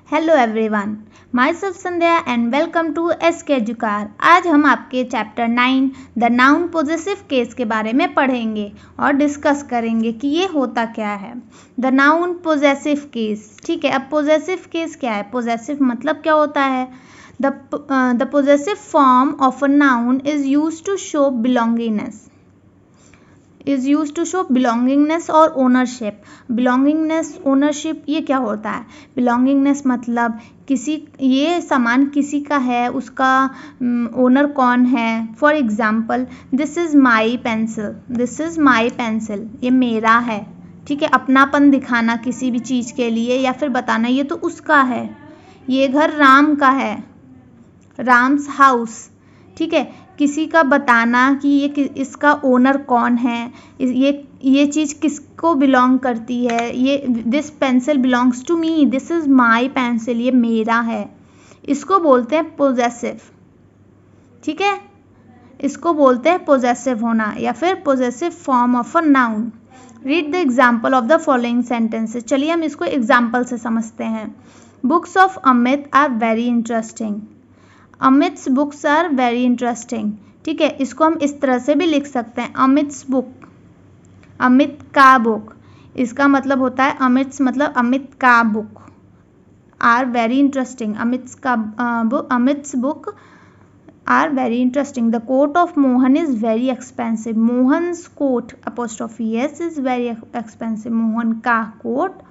Hello everyone, my self Sandhya and welcome to SK Educare. आज हम आपके chapter 9 the noun possessive case के बारे में पढ़ेंगे और डिस्कस करेंगे कि ये होता क्या है। द नाउन पोजेसिव केस, ठीक है। अब पोजेसिव केस क्या है? पोजेसिव मतलब क्या होता है? The possessive form of a noun is used to show belongingness और ओनरशिप। बिलोंगिंगनेस, ओनरशिप, ये क्या होता है? बिलोंगिंगनेस मतलब ये सामान किसी का है, उसका ओनर कौन है। For example, this is my pencil, ये मेरा है, ठीक है। अपनापन दिखाना किसी भी चीज़ के लिए या फिर बताना ये तो उसका है। ये घर राम का है, राम्स हाउस, ठीक है। किसी का बताना कि इसका ओनर कौन है, ये चीज़ किसको बिलोंग करती है। ये this pencil belongs to me, this is my pencil, ये मेरा है। इसको बोलते हैं पोजेसिव, ठीक है। इसको बोलते हैं पोजेसिव होना या फिर possessive form of a noun. Read the example of the following sentences. चलिए हम इसको एग्जाम्पल से समझते हैं। Books of Amit are very interesting. Amit's books are very interesting, ठीक है। इसको हम इस तरह से भी लिख सकते हैं, अमित्स बुक, अमित का बुक। इसका मतलब होता है अमित्स मतलब अमित का book. Are very interesting, Amit's book are very interesting. The coat of Mohan is very expensive. Mohan's coat apostrophe S is very expensive. Mohan का कोट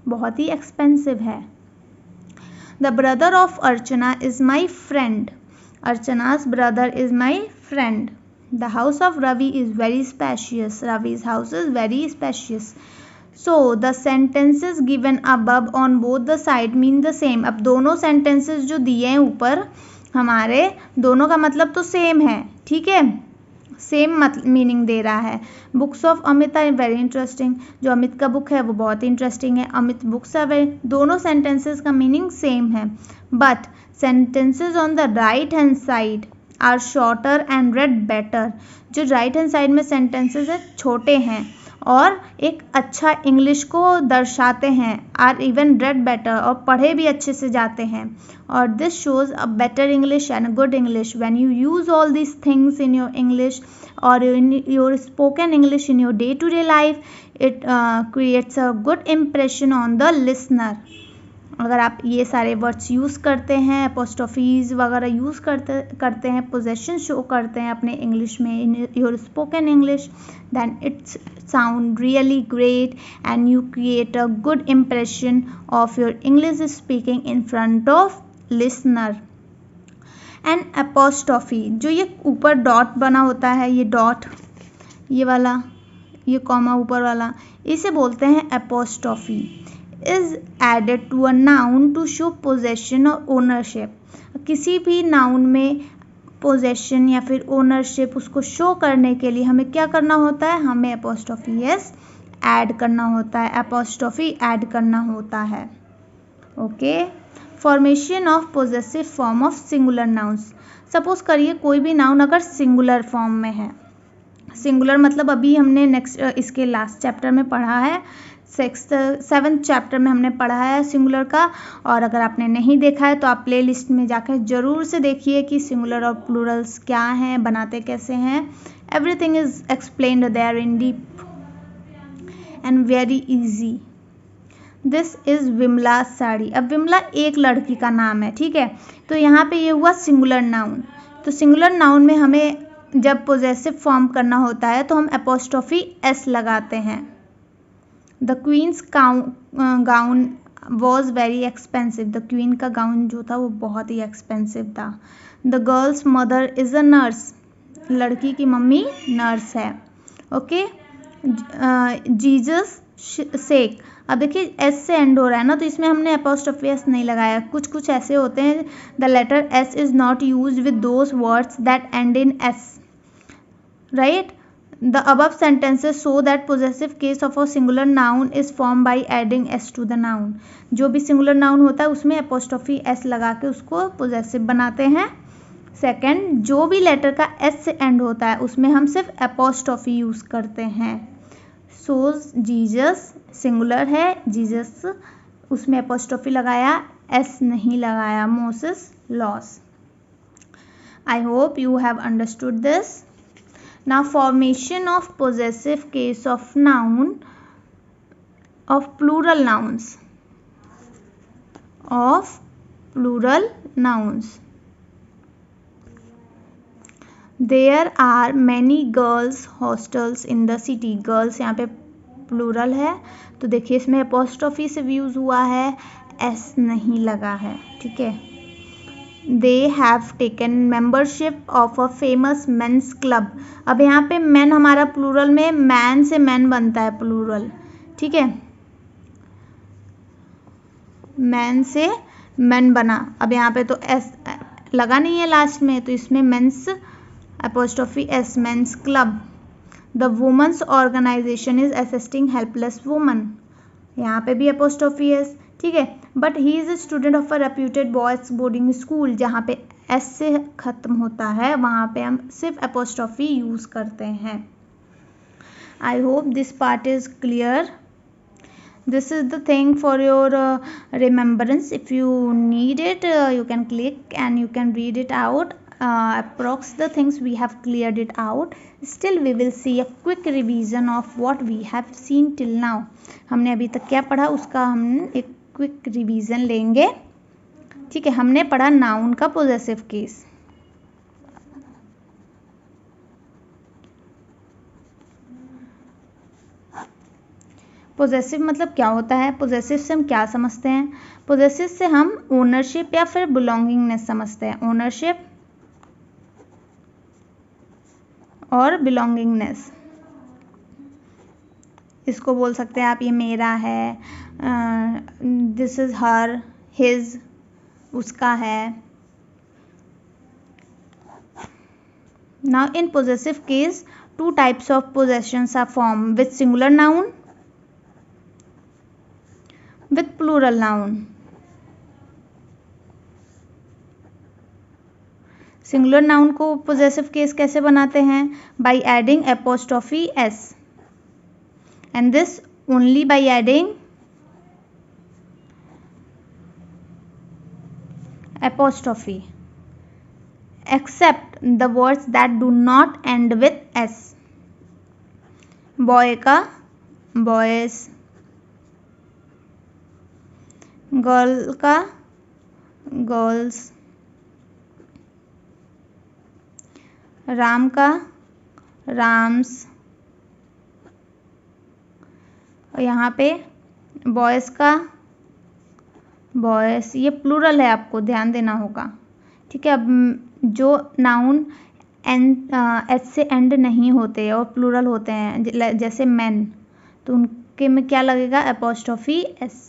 बहुत ही एक्सपेंसिव है। The brother of Archana is my friend. Archana's brother is my friend. The house of Ravi is very spacious. Ravi's house is very spacious. So the sentences given above on both the side mean the same. अब दोनों sentences जो दिए हैं ऊपर हमारे, दोनों का मतलब तो सेम है, ठीक है। सेम मीनिंग दे रहा है। Books of Amit are very interesting, जो अमित का बुक है वो बहुत इंटरेस्टिंग है। अमित बुक्स आर वेरी, दोनों सेंटेंसेस का मीनिंग सेम है। But sentences on the right hand side are shorter and read better. जो राइट हैंड साइड में सेंटेंसेस है छोटे हैं और एक अच्छा इंग्लिश को दर्शाते हैं। आर इवन रेड बेटर, और पढ़े भी अच्छे से जाते हैं। और this shows a better English and good English when you use all these things in your English और in your spoken English in your day to day life. It creates a good impression on the listener. अगर आप ये सारे words use करते हैं, अपोस्ट्रोफीज वगैरह use करते हैं, पोजेशन शो करते हैं अपने इंग्लिश में, in your spoken English, then it's sound really great and you create a good impression of your English speaking in front of listener. And apostrophe, जो ये ऊपर डॉट बना होता है, ये डॉट, ये वाला, ये कॉमा ऊपर वाला, इसे बोलते हैं apostrophe. Is added to a noun to show possession और ओनरशिप। किसी भी नाउन में पोजेशन या फिर ओनरशिप उसको शो करने के लिए हमें क्या करना होता है? हमें अपोस्ट्रोफी एस ऐड करना होता है, अपोस्ट्रोफी ऐड करना होता है। Okay. Formation of possessive form of singular nouns. Suppose करिए कोई भी नाउन अगर सिंगुलर फॉर्म में है। सिंगुलर मतलब अभी हमने नेक्स्ट इसके लास्ट चैप्टर में पढ़ा है, 7th चैप्टर में हमने पढ़ा है सिंगुलर का। और अगर आपने नहीं देखा है तो आप प्ले लिस्ट में जाकर ज़रूर से देखिए कि सिंगुलर और प्लूरल्स क्या हैं, बनाते कैसे हैं। Everything is explained there in deep and very easy. This is Vimla sari. अब विमला एक लड़की का नाम है, ठीक है। तो यहाँ पे ये हुआ सिंगुलर नाउन। तो सिंगुलर नाउन में हमें जब पोजेसिव फॉर्म करना होता है तो हम अपोस्ट्रोफी एस लगाते हैं। The queen's gown was very expensive. The queen का गाउन जो था वो बहुत ही एक्सपेंसिव था। The girl's mother is a nurse. लड़की की मम्मी नर्स है। ओके। Jesus sake. अब देखिए एस से एंड हो रहा है ना, तो इसमें हमने अपोस्ट्रोफी एस नहीं लगाया। कुछ ऐसे होते हैं, the letter S is not use with those words that end in S, right. The above sentences show that possessive case of a singular noun is formed by adding s to the noun. जो भी singular noun होता है उसमें apostrophe s लगा के उसको possessive बनाते हैं। सेकेंड, जो भी लेटर का s से एंड होता है उसमें हम सिर्फ apostrophe यूज़ करते हैं। सो जीसस सिंगुलर है, जीसस, उसमें apostrophe लगाया एस नहीं लगाया, Moses loss. I hope you have understood this. Now formation of possessive case of noun, of plural nouns, of plural nouns. There are many girls hostels in the city. girls यहाँ पे plural है, तो देखिए इसमें apostrophe से use हुआ है, s नहीं लगा है, ठीक है। They have taken membership of a famous men's club. अब यहाँ पे men हमारा plural में man से men बनता है plural, ठीक है, मैन से मैन बना। अब यहाँ पे तो एस लगा नहीं है लास्ट में, तो इसमें men's apostrophe S, men's club. The women's organisation is assisting helpless woman, यहाँ पे भी एपोस्ट्रोफी एस, ठीक है। But he is a student of a reputed boys boarding school, जहाँ पे एस से खत्म होता है वहाँ पे हम सिर्फ एपोस्ट्रोफी यूज करते हैं। I hope this part is clear. This is the thing for your remembrance. If you need it, you can click and you can read it out. Approx the things we have cleared it out. Still we will see a quick revision of what we have seen till now. हमने अभी तक क्या पढ़ा उसका हम एक quick revision लेंगे, ठीक है। हमने पढ़ा नाउन का पोजेसिव केस, पोजेसिव मतलब क्या होता है, पोजेसिव से हम क्या समझते हैं, पोजेसिव से हम ओनरशिप या फिर बिलोंगिंगनेस समझते हैं, ओनरशिप और बिलोंगिंगनेस। इसको बोल सकते हैं आप ये मेरा है, दिस इज हर, हिज उसका है। Now in possessive case two types of possessions are form, with singular noun, with plural noun. Singular noun को पोजेसिव केस कैसे बनाते हैं, by adding apostrophe s, and this only by adding apostrophe, except the words that do not end with s. Boy का boys, girl का girls, Ram का राम्स, और यहाँ पे बॉयज का बॉयज, ये प्लूरल है, आपको ध्यान देना होगा, ठीक है। अब जो नाउन एस से एंड नहीं होते और प्लूरल होते हैं जैसे मैन, तो उनके में क्या लगेगा, apostrophe S,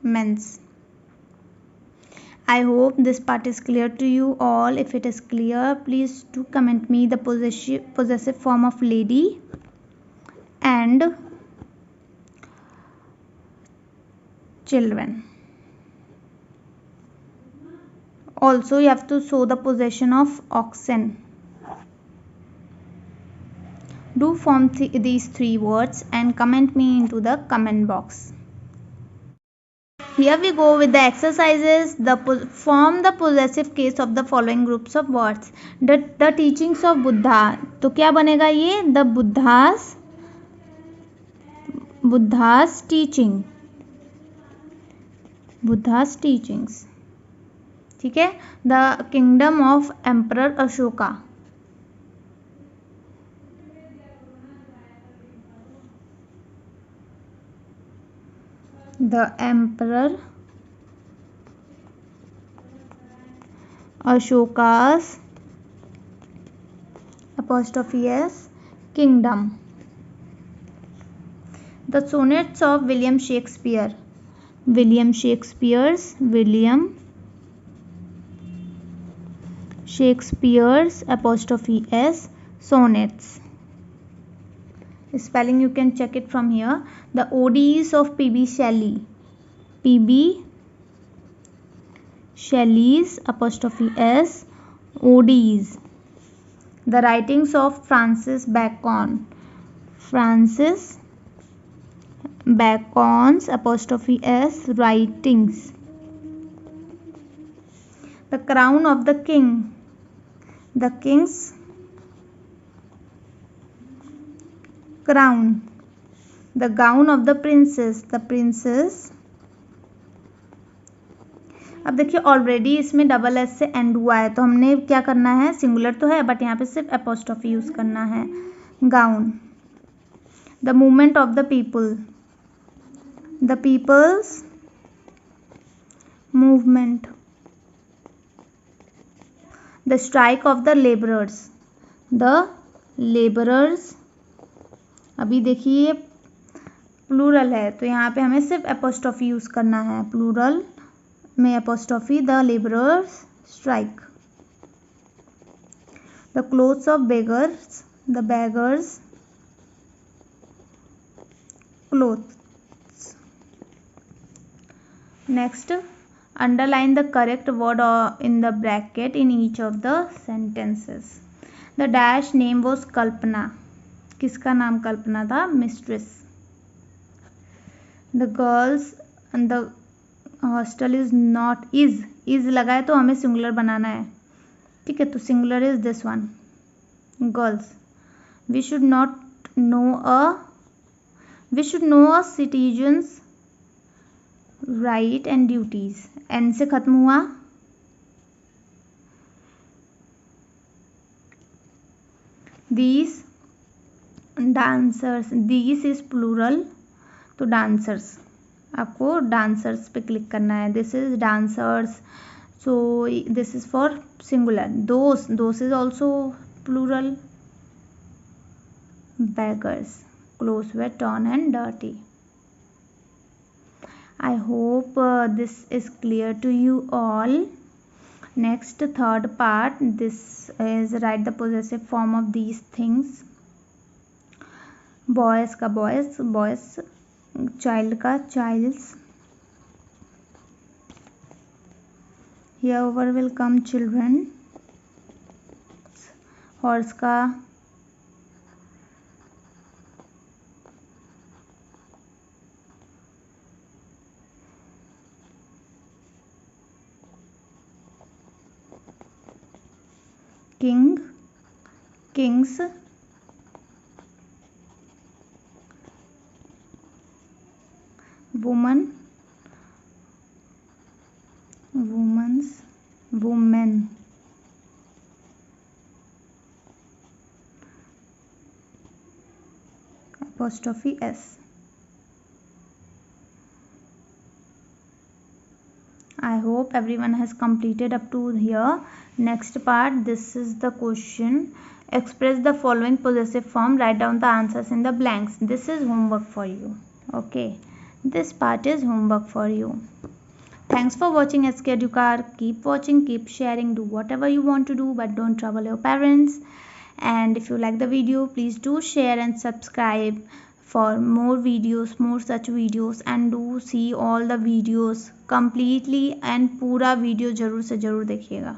men's. I hope this part is clear to you all. If it is clear, please do comment me the possessive form of lady and children. Also you have to show the possession of oxen. Do form these three words and comment me into the comment box. Here we go with the exercises. Form the possessive case of the following groups of words. The teachings of Buddha. तो क्या बनेगा ये, the Buddha's teaching, Buddha's teachings, ठीक है। The kingdom of Emperor Ashoka, the Emperor Ashoka's apostrophe s kingdom. The sonnets of William Shakespeare, William Shakespeare's apostrophe s sonnets. Spelling you can check it from here. The odes of P.B. Shelley's apostrophe s odes. The writings of Francis Bacon's apostrophe s writings. The crown of the king, the Kings crown, the gown of the princess, the princess. अब देखिए already इसमें double S से and हुआ है, तो हमने क्या करना है, सिंगुलर तो है बट यहाँ पे सिर्फ एपोस्ट्रोफी यूज करना है, gown. The movement of the people, the people's movement. The strike off the labourers, the labourers. अभी देखिए प्लूरल है तो यहाँ पे हमें सिर्फ एपोस्ट्रोफी यूज करना है, प्लूरल में apostrophe, the labourers strike. The clothes of beggars, the beggars clothes. Next, underline the correct word in the bracket in each of the sentences. The dash name was Kalpana, किसका नाम कल्पना था, mistress. The girls and the hostel is not, is लगाए तो हमें singular बनाना है, ठीक है, तो singular is this one, girls. We should know a citizens right and duties, an से खत्म हुआ। These dancers, these is plural तो डांसर्स, आपको डांसर्स पे क्लिक करना है। This is dancers, so this is for singular. Those is also plural. beggars, clothes were torn and dirty. I hope this is clear to you all. Next, third part, this is write the possessive form of these things. Boys का boys, child का childs. Here will come children. Horse का king, kings, woman, women's, women, apostrophe s. I hope everyone has completed up to here. Next part, this is the question. Express the following possessive form. Write down the answers in the blanks. This is homework for you. Okay, this part is homework for you. Thanks for watching SK Educar. Keep watching, keep sharing, do whatever you want to do, but don't trouble your parents. And if you like the video, please do share and subscribe for more videos, more such videos, and do see all the videos completely and पूरा video जरूर से जरूर देखिएगा।